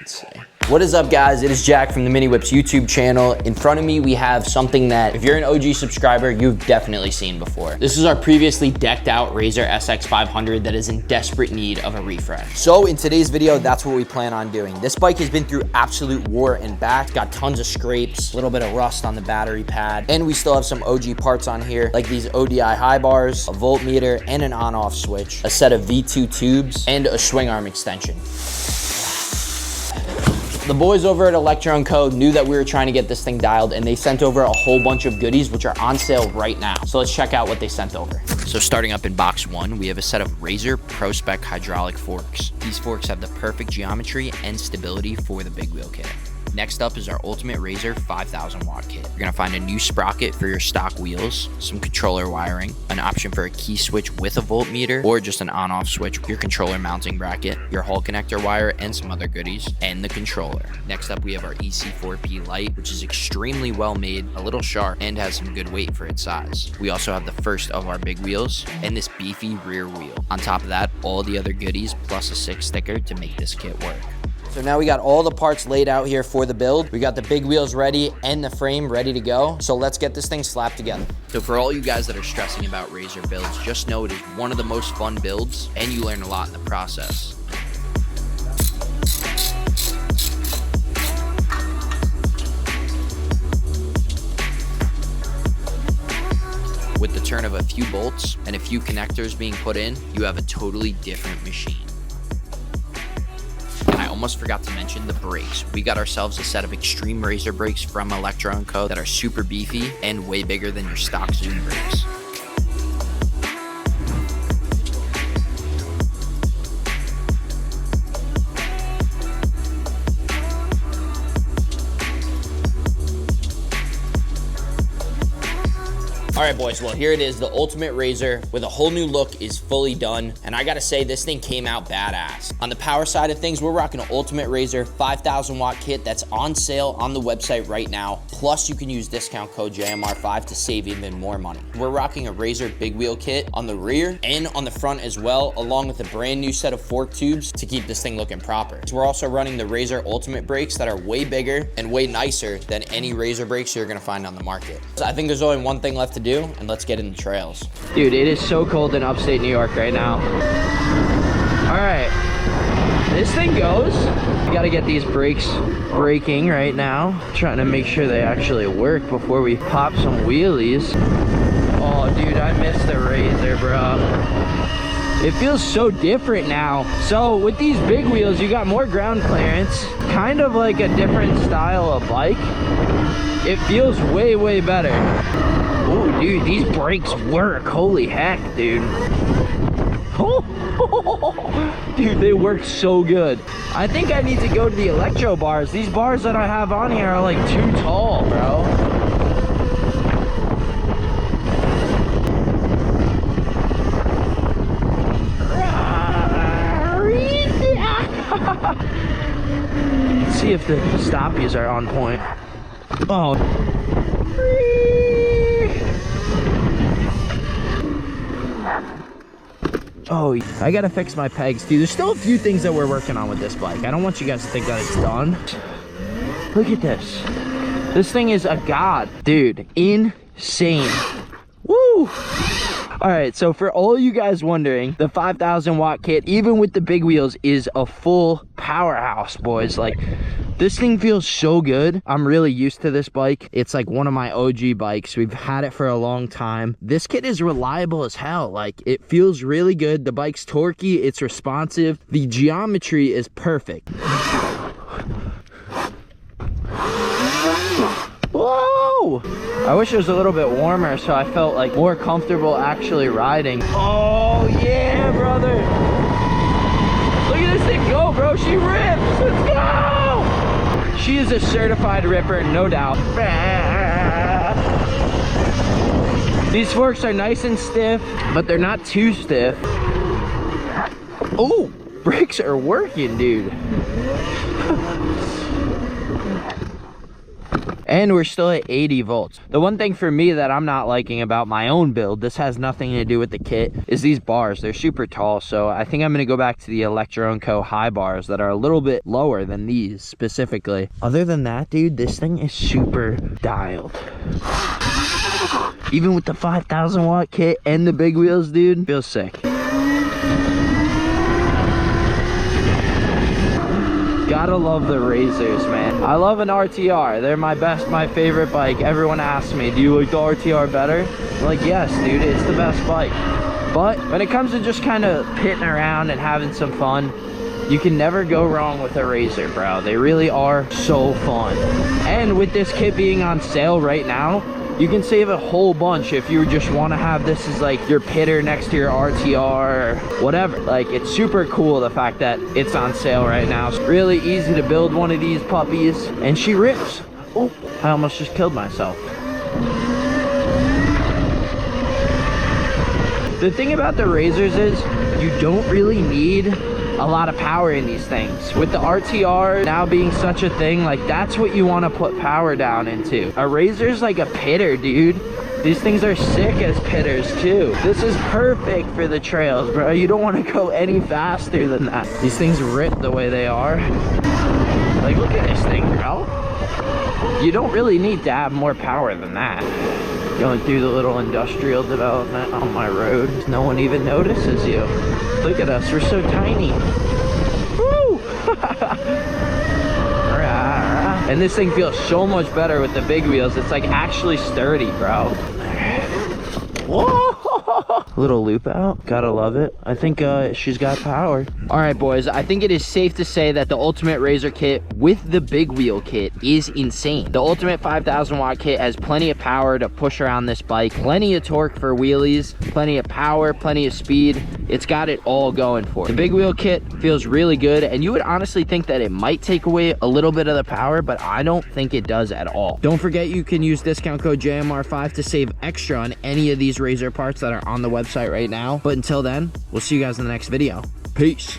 Let's see. What is up, guys? It is Jack from the Mini Whips YouTube channel. In front of me, we have something that if you're an OG subscriber, you've definitely seen before. This is our previously decked out Razor SX500 that is in desperate need of a refresh. So in today's video, that's what we plan on doing. This bike has been through absolute war and back. Got tons of scrapes, a little bit of rust on the battery pad, and we still have some OG parts on here, like these ODI high bars, a voltmeter, and an on-off switch, a set of V2 tubes, and a swing arm extension. The boys over at Electro&Co knew that we were trying to get this thing dialed, and they sent over a whole bunch of goodies which are on sale right now. So let's check out what they sent over. So starting up in box one, we have a set of Razor Pro Spec hydraulic forks. These forks have the perfect geometry and stability for the big wheel kit. Next up is our Ultimate Razor 5000 watt kit. You're gonna find a new sprocket for your stock wheels, some controller wiring, an option for a key switch with a voltmeter, or just an on-off switch with your controller mounting bracket, your Hall connector wire, and some other goodies, and the controller. Next up, we have our EC4P light, which is extremely well made, a little sharp, and has some good weight for its size. We also have the first of our big wheels, and this beefy rear wheel. On top of that, all the other goodies, plus a 6 sticker to make this kit work. So now we got all the parts laid out here for the build. We got the big wheels ready and the frame ready to go. So let's get this thing slapped together. So for all you guys that are stressing about Razor builds, just know it is one of the most fun builds and you learn a lot in the process. With the turn of a few bolts and a few connectors being put in, you have a totally different machine. I almost forgot to mention the brakes. We got ourselves a set of Extreme Razor brakes from Electro&Co that are super beefy and way bigger than your stock Zoom brakes. All right, boys, well, here it is. The Ultimate Razor with a whole new look is fully done. And I gotta say, this thing came out badass. On the power side of things, we're rocking an Ultimate Razor 5000 watt kit that's on sale on the website right now. Plus, you can use discount code JMR5 to save even more money. We're rocking a Razor big wheel kit on the rear and on the front as well, along with a brand new set of fork tubes to keep this thing looking proper. So we're also running the Razor Ultimate brakes that are way bigger and way nicer than any Razor brakes you're gonna find on the market. So I think there's only one thing left to do, and let's get in the trails. Dude, it is so cold in upstate New York right now. All right, this thing goes. We gotta get these brakes braking right now. Trying to make sure they actually work before we pop some wheelies. Oh, dude, I miss the Razor, bro. It feels so different now. So with these big wheels, you got more ground clearance, kind of like a different style of bike. It feels way, way better. Oh, dude, these brakes work. Holy heck, dude. Dude, they work so good. I think I need to go to the Electro bars. These bars that I have on here are like too tall, bro. Let's see if the stoppies are on point. Oh. Oh, I gotta fix my pegs, dude. There's still a few things that we're working on with this bike. I don't want you guys to think that it's done. Look at this. This thing is a god. Dude, insane. Woo! All right, so for all you guys wondering, the 5000 watt kit, even with the big wheels, is a full powerhouse, boys. Like, this thing feels so good. I'm really used to this bike. It's like one of my OG bikes. We've had it for a long time. This kit is reliable as hell. Like, it feels really good. The bike's torquey, it's responsive. The geometry is perfect. Whoa! I wish it was a little bit warmer so I felt like more comfortable actually riding. Oh yeah, brother! Look at this thing go, bro. She rips. Let's go! She is a certified ripper, no doubt. These forks are nice and stiff, but they're not too stiff. Oh, brakes are working, dude. And we're still at 80 volts. The one thing for me that I'm not liking about my own build, this has nothing to do with the kit, is these bars. They're super tall, so I think I'm gonna go back to the Electro&Co high bars that are a little bit lower than these specifically. Other than that, dude, this thing is super dialed. Even with the 5,000 watt kit and the big wheels, dude, feels sick. Gotta love the Razors, man. I love an RTR. They're my favorite bike. Everyone asks me, do you like the RTR better? I'm like, yes, dude, it's the best bike. But when it comes to just kind of pitting around and having some fun, you can never go wrong with a Razor, bro. They really are so fun. And with this kit being on sale right now, you can save a whole bunch if you just want to have this as like your pitter next to your RTR or whatever. Like, it's super cool the fact that it's on sale right now. It's really easy to build one of these puppies, and she rips. Oh, I almost just killed myself. The thing about the Razors is you don't really need a lot of power in these things. With the RTR now being such a thing, like, that's what you want to put power down into. A Razor's like a pitter, dude. These things are sick as pitters too. This is perfect for the trails, bro. You don't want to go any faster than that. These things rip the way they are. Like, look at this thing, bro. You don't really need to have more power than that. Going through the little industrial development on my road, no one even notices you. Look at us, we're so tiny. Woo! And this thing feels so much better with the big wheels. It's like actually sturdy, bro. Whoa! Little loop out, gotta love it. I think she's got power. All right, boys, I think it is safe to say that the Ultimate Razor kit with the big wheel kit is insane. The Ultimate 5,000 watt kit has plenty of power to push around this bike, plenty of torque for wheelies, plenty of power, plenty of speed. It's got it all going for it. The big wheel kit feels really good, and you would honestly think that it might take away a little bit of the power, but I don't think it does at all. Don't forget, you can use discount code JMR5 to save extra on any of these Razor parts that are on the website right now. But until then, we'll see you guys in the next video. Peace.